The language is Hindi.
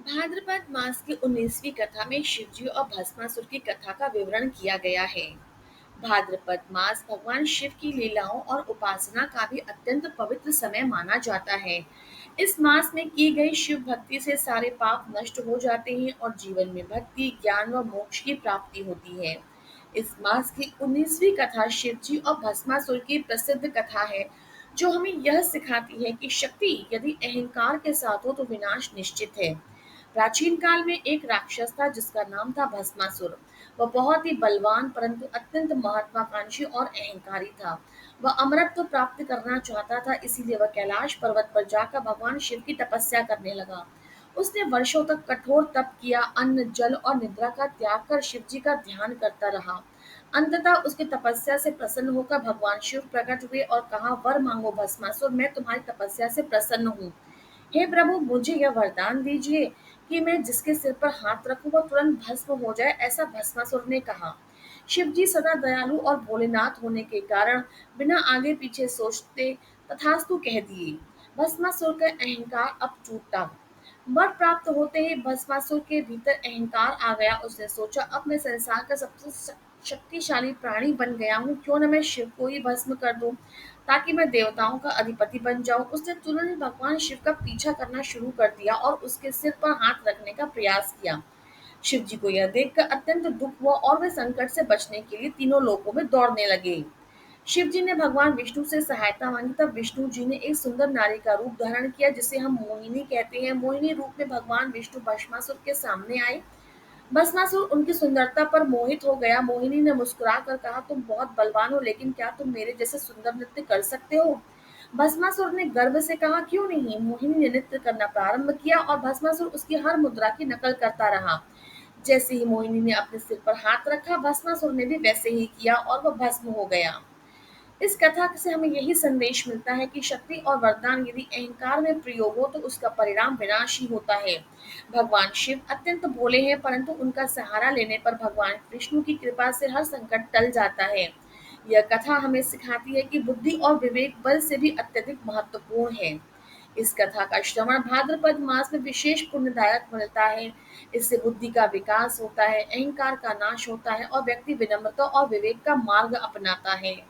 भाद्रपद मास की 19वीं कथा में शिवजी और भस्मासुर की कथा का विवरण किया गया है। भाद्रपद मास भगवान शिव की लीलाओं और उपासना का भी अत्यंत पवित्र समय माना जाता है। इस मास में की गई शिव भक्ति से सारे पाप नष्ट हो जाते हैं और जीवन में भक्ति, ज्ञान व मोक्ष की प्राप्ति होती है। इस मास की 19वीं कथा शिवजी और भस्मासुर की प्रसिद्ध कथा है, जो हमें यह सिखाती है कि शक्ति यदि अहंकार के साथ हो तो विनाश निश्चित है। प्राचीन काल में एक राक्षस था जिसका नाम था भस्मासुर। वह बहुत ही बलवान परंतु अत्यंत महत्वाकांक्षी और अहंकारी था। वह अमरत्व प्राप्त करना चाहता था, इसीलिए वह कैलाश पर्वत पर जाकर भगवान शिव की तपस्या करने लगा। उसने वर्षों तक कठोर तप किया, अन्न, जल और निद्रा का त्याग कर शिव जी का ध्यान करता रहा। अंततः उसकी तपस्या से प्रसन्न होकर भगवान शिव प्रकट हुए और कहा, वर मांगो भस्मासुर, मैं तुम्हारी तपस्या से प्रसन्न हूँ। हे प्रभु, मुझे यह वरदान दीजिए कि मैं जिसके सिर पर हाथ रखूं वह तुरंत भस्म हो जाए, ऐसा भस्मासुर ने कहा। शिव जी सदा दयालु और भोलेनाथ होने के कारण बिना आगे पीछे सोचते तथास्तु कह दिए। भस्मासुर का अहंकार अब टूटा। वर प्राप्त होते ही भस्मासुर के भीतर अहंकार आ गया। उसने सोचा, अब मैं संसार का सबसे शक्तिशाली प्राणी बन गया हूँ, क्यों न मैं शिव को ही भस्म कर दूं ताकि मैं देवताओं का अधिपति बन जाऊं। उसने तुरंत ही भगवान शिव का पीछा करना शुरू कर दिया और उसके सिर पर हाथ रखने का प्रयास किया। शिव जी को यह देखकर अत्यंत दुख हुआ और वे संकट से बचने के लिए तीनों लोकों में दौड़ने लगे। शिव जी ने भगवान विष्णु से सहायता मांगी, तब विष्णु जी ने एक सुंदर नारी का रूप धारण किया जिसे हम मोहिनी कहते हैं। मोहिनी रूप में भगवान विष्णु भस्मासुर के सामने आए। भस्मासुर उनकी सुंदरता पर मोहित हो गया। मोहिनी ने मुस्कुरा कर कहा, तुम बहुत बलवान हो, लेकिन क्या तुम मेरे जैसे सुंदर नृत्य कर सकते हो? भस्मासुर ने गर्व से कहा, क्यों नहीं। मोहिनी ने नृत्य करना प्रारंभ किया और भस्मासुर उसकी हर मुद्रा की नकल करता रहा। जैसे ही मोहिनी ने अपने सिर पर हाथ रखा, भस्मासुर ने भी वैसे ही किया और वह भस्म हो गया। इस कथा से हमें यही संदेश मिलता है कि शक्ति और वरदान यदि अहंकार में प्रयोग हो तो उसका परिणाम विनाश ही होता है। भगवान शिव अत्यंत भोले हैं, परंतु उनका सहारा लेने पर भगवान विष्णु की कृपा से हर संकट टल जाता है। यह कथा हमें सिखाती है कि बुद्धि और विवेक बल से भी अत्यधिक महत्वपूर्ण है। इस कथा का श्रवण भाद्रपद मास में विशेष पुण्यदायक मिलता है। इससे बुद्धि का विकास होता है, अहंकार का नाश होता है और व्यक्ति विनम्रता और विवेक का मार्ग अपनाता है।